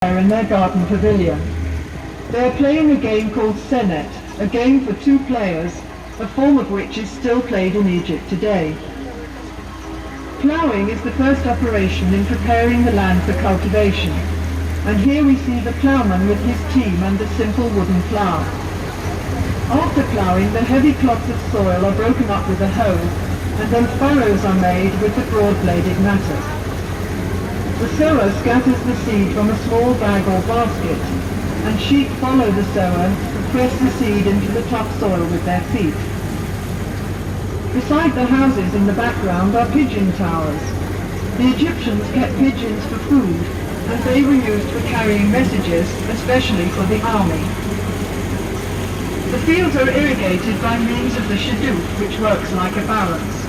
in their garden pavilion. They are playing a game called senet, a game for 2 players, a form of which is still played in Egypt today. Ploughing is the first operation in preparing the land for cultivation, and here we see the ploughman with his team and a simple wooden plough. After ploughing, the heavy clods of soil are broken up with a hoe, and then furrows are made with the broad-bladed mattock. The sower scatters the seed from a small bag or basket, and sheep follow the sower who press the seed into the tough soil with their feet. Beside the houses in the background are pigeon towers. The Egyptians kept pigeons for food, and they were used for carrying messages, especially for the army. The fields are irrigated by means of the shadoof, which works like a balance,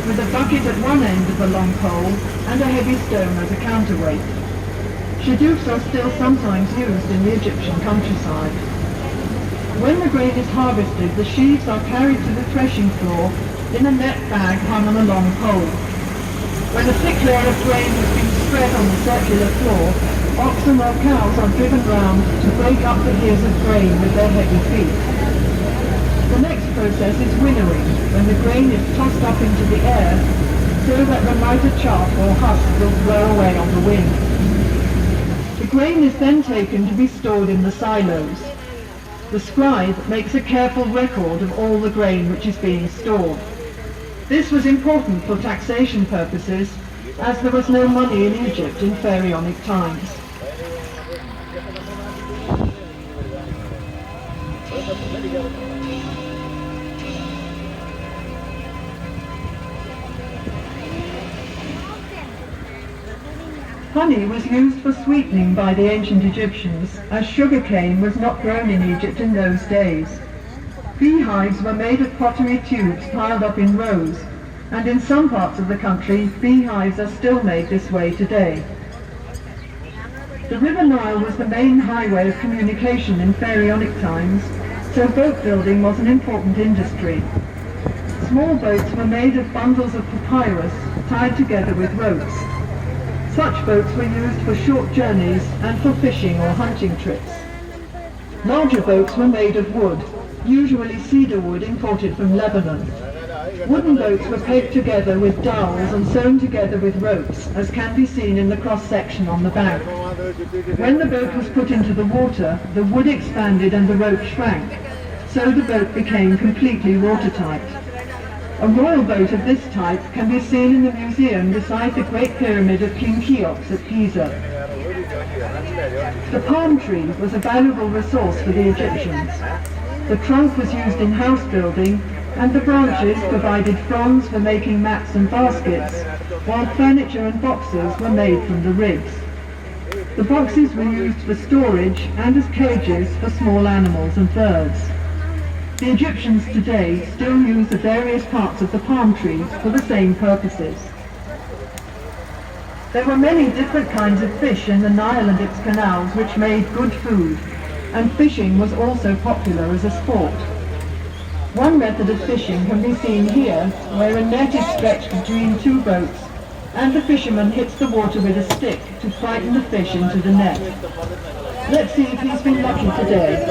with a bucket at one end of a long pole and a heavy stone as a counterweight. Shadoofs are still sometimes used in the Egyptian countryside. When the grain is harvested, the sheaves are carried to the threshing floor in a net bag hung on a long pole. When a thick layer of grain has been spread on the circular floor, oxen or cows are driven round to break up the ears of grain with their heavy feet. The next process is winnowing, when the grain is tossed up into the air so that the lighter chaff or husk will blow away on the wind. The grain is then taken to be stored in the silos. The scribe makes a careful record of all the grain which is being stored. This was important for taxation purposes, as there was no money in Egypt in pharaonic times. Honey was used for sweetening by the ancient Egyptians, as sugarcane was not grown in Egypt in those days. Beehives were made of pottery tubes piled up in rows, and in some parts of the country, beehives are still made this way today. The River Nile was the main highway of communication in pharaonic times, so boat building was an important industry. Small boats were made of bundles of papyrus tied together with ropes. Such boats were used for short journeys and for fishing or hunting trips. Larger boats were made of wood, usually cedar wood imported from Lebanon. Wooden boats were pegged together with dowels and sewn together with ropes, as can be seen in the cross-section on the back. When the boat was put into the water, the wood expanded and the rope shrank, so the boat became completely watertight. A royal boat of this type can be seen in the museum beside the Great Pyramid of King Cheops at Giza. The palm tree was a valuable resource for the Egyptians. The trunk was used in house building, and the branches provided fronds for making mats and baskets, while furniture and boxes were made from the ribs. The boxes were used for storage and as cages for small animals and birds. The Egyptians today still use the various parts of the palm trees for the same purposes. There were many different kinds of fish in the Nile and its canals which made good food, and fishing was also popular as a sport. One method of fishing can be seen here, where a net is stretched between 2 boats, and the fisherman hits the water with a stick to frighten the fish into the net. Let's see if he's been lucky today.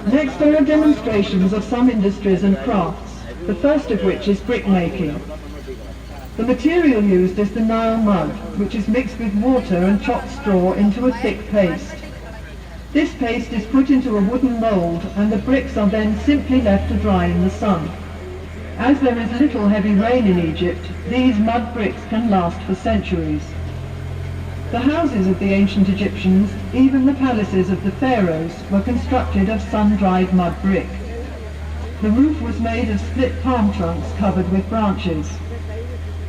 Next there are demonstrations of some industries and crafts, the first of which is brick-making. The material used is the Nile mud, which is mixed with water and chopped straw into a thick paste. This paste is put into a wooden mould and the bricks are then simply left to dry in the sun. As there is little heavy rain in Egypt, these mud bricks can last for centuries. The houses of the ancient Egyptians, even the palaces of the pharaohs, were constructed of sun-dried mud brick. The roof was made of split palm trunks covered with branches.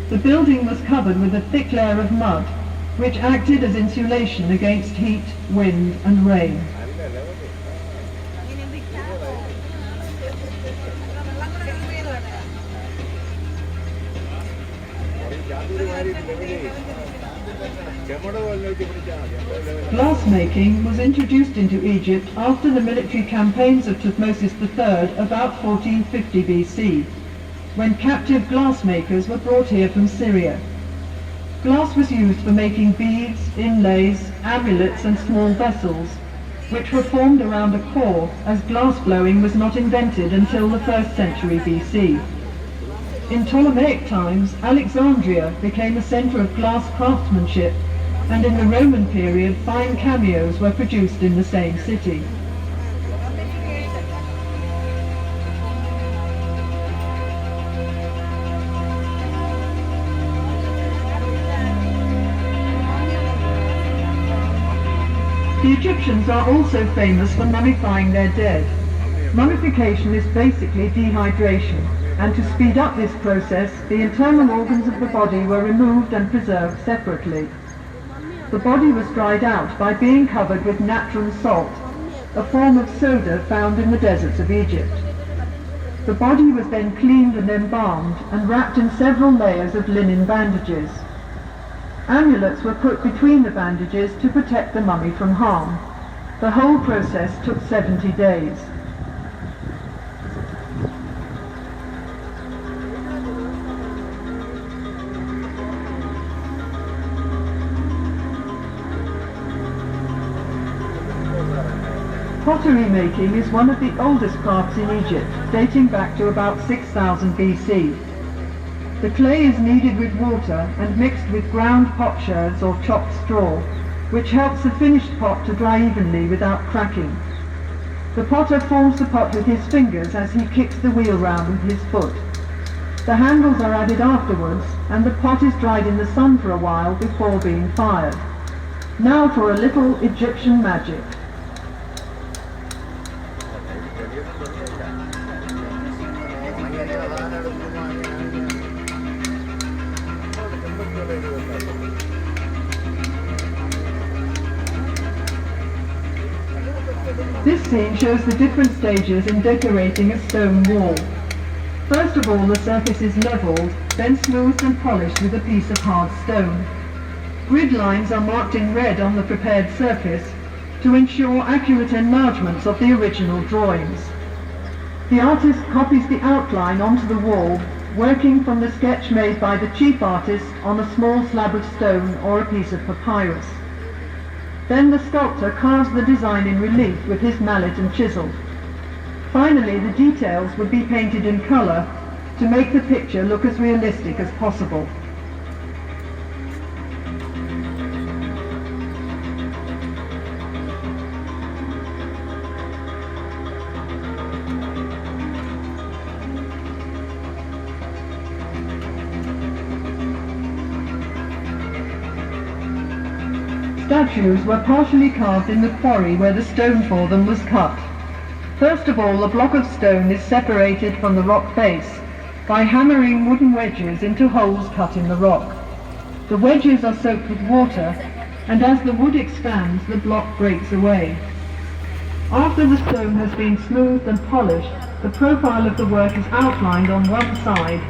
The building was covered with a thick layer of mud, which acted as insulation against heat, wind, and rain. Glassmaking was introduced into Egypt after the military campaigns of Thutmose III about 1450 BC, when captive glassmakers were brought here from Syria. Glass was used for making beads, inlays, amulets and small vessels, which were formed around a core, as glass blowing was not invented until the 1st century BC. In Ptolemaic times, Alexandria became a centre of glass craftsmanship, and in the Roman period fine cameos were produced in the same city. The Egyptians are also famous for mummifying their dead. Mummification is basically dehydration, and to speed up this process, the internal organs of the body were removed and preserved separately. The body was dried out by being covered with natron salt, a form of soda found in the deserts of Egypt. The body was then cleaned and embalmed and wrapped in several layers of linen bandages. Amulets were put between the bandages to protect the mummy from harm. The whole process took 70 days. Pottery-making is one of the oldest crafts in Egypt, dating back to about 6000 BC. The clay is kneaded with water and mixed with ground potsherds or chopped straw, which helps the finished pot to dry evenly without cracking. The potter forms the pot with his fingers as he kicks the wheel round with his foot. The handles are added afterwards, and the pot is dried in the sun for a while before being fired. Now for a little Egyptian magic. This scene shows the different stages in decorating a stone wall. First of all, the surface is levelled, then smoothed and polished with a piece of hard stone. Grid lines are marked in red on the prepared surface to ensure accurate enlargements of the original drawings. The artist copies the outline onto the wall, working from the sketch made by the chief artist on a small slab of stone or a piece of papyrus. Then the sculptor carves the design in relief with his mallet and chisel. Finally, the details would be painted in colour to make the picture look as realistic as possible. Statues were partially carved in the quarry where the stone for them was cut. First of all, the block of stone is separated from the rock base by hammering wooden wedges into holes cut in the rock. The wedges are soaked with water, and as the wood expands, the block breaks away. After the stone has been smoothed and polished, the profile of the work is outlined on one side,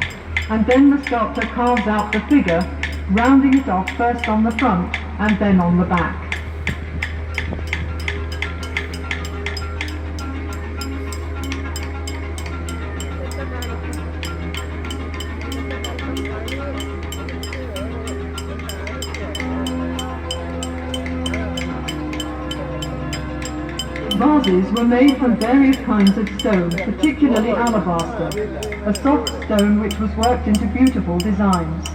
and then the sculptor carves out the figure, rounding it off first on the front and then on the back. Vases were made from various kinds of stone, particularly alabaster, a soft stone which was worked into beautiful designs.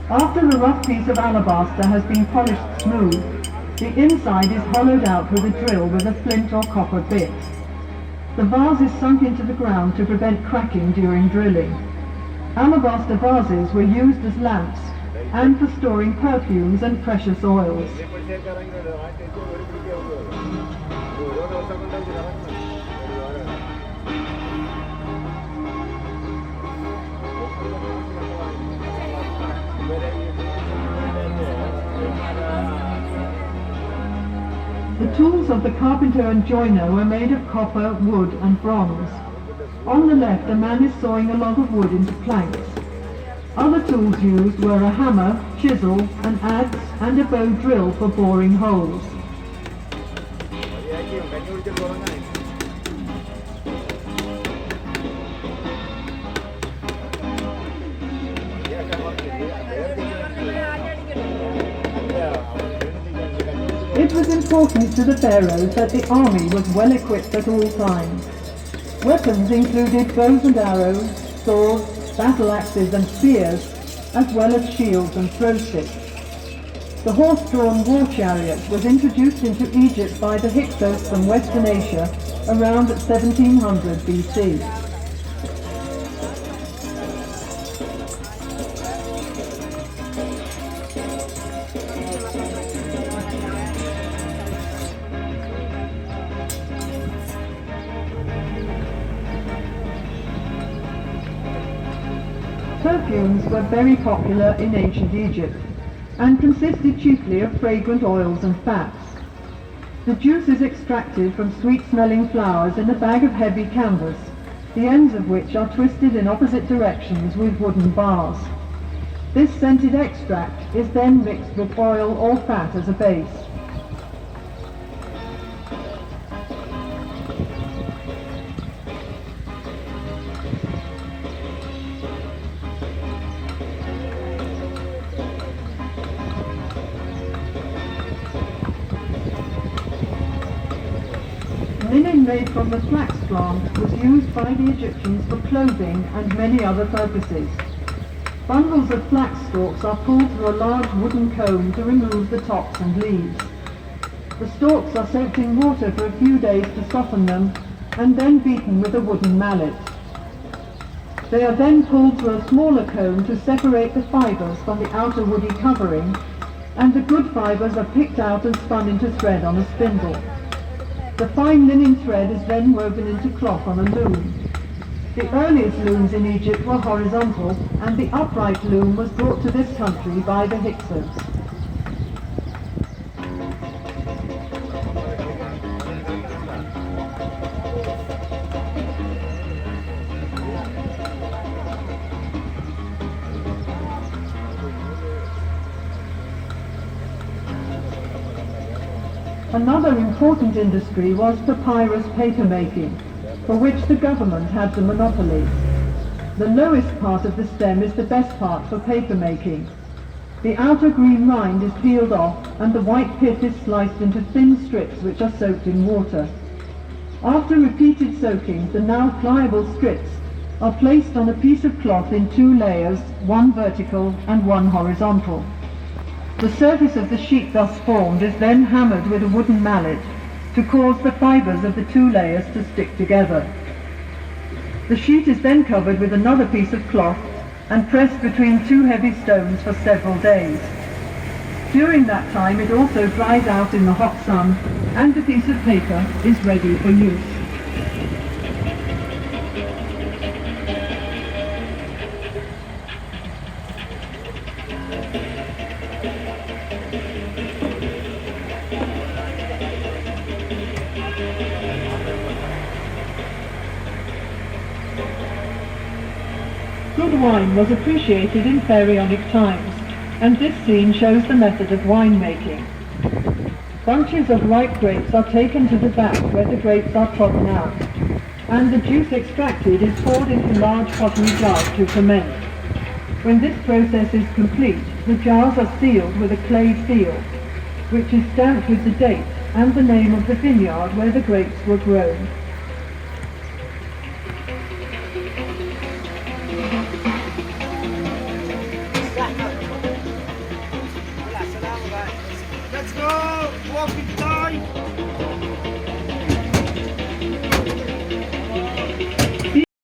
After the rough piece of alabaster has been polished smooth, The inside is hollowed out with a drill with a flint or copper bit. The vase is sunk into the ground to prevent cracking during drilling. Alabaster vases were used as lamps and for storing perfumes and precious oils. The tools of the carpenter and joiner were made of copper, wood and bronze. On the left, a man is sawing a log of wood into planks. Other tools used were a hammer, chisel, an adze and a bow drill for boring holes. It was important to the pharaohs that the army was well equipped at all times. Weapons included bows and arrows, swords, battle axes and spears, as well as shields and throw sticks. The horse-drawn war chariot was introduced into Egypt by the Hyksos from Western Asia around 1700 BC. Perfumes were very popular in ancient Egypt and consisted chiefly of fragrant oils and fats. The juice is extracted from sweet-smelling flowers in a bag of heavy canvas, the ends of which are twisted in opposite directions with wooden bars. This scented extract is then mixed with oil or fat as a base. Linen made from the flax plant was used by the Egyptians for clothing and many other purposes. Bundles of flax stalks are pulled through a large wooden comb to remove the tops and leaves. The stalks are soaked in water for a few days to soften them and then beaten with a wooden mallet. They are then pulled through a smaller comb to separate the fibres from the outer woody covering, and the good fibres are picked out and spun into thread on a spindle. The fine linen thread is then woven into cloth on a loom. The earliest looms in Egypt were horizontal, and the upright loom was brought to this country by the Hyksos. Another important industry was papyrus paper-making, for which the government had the monopoly. The lowest part of the stem is the best part for paper-making. The outer green rind is peeled off and the white pith is sliced into thin strips which are soaked in water. After repeated soaking, the now pliable strips are placed on a piece of cloth in two layers, one vertical and one horizontal. The surface of the sheet thus formed is then hammered with a wooden mallet to cause the fibres of the two layers to stick together. The sheet is then covered with another piece of cloth and pressed between two heavy stones for several days. During that time it also dries out in the hot sun and the piece of paper is ready for use. Good wine was appreciated in pharaonic times, and this scene shows the method of winemaking. Bunches of ripe grapes are taken to the vat where the grapes are trodden out, and the juice extracted is poured into large pottery jars to ferment. When this process is complete, the jars are sealed with a clay seal, which is stamped with the date and the name of the vineyard where the grapes were grown. Let's go! walking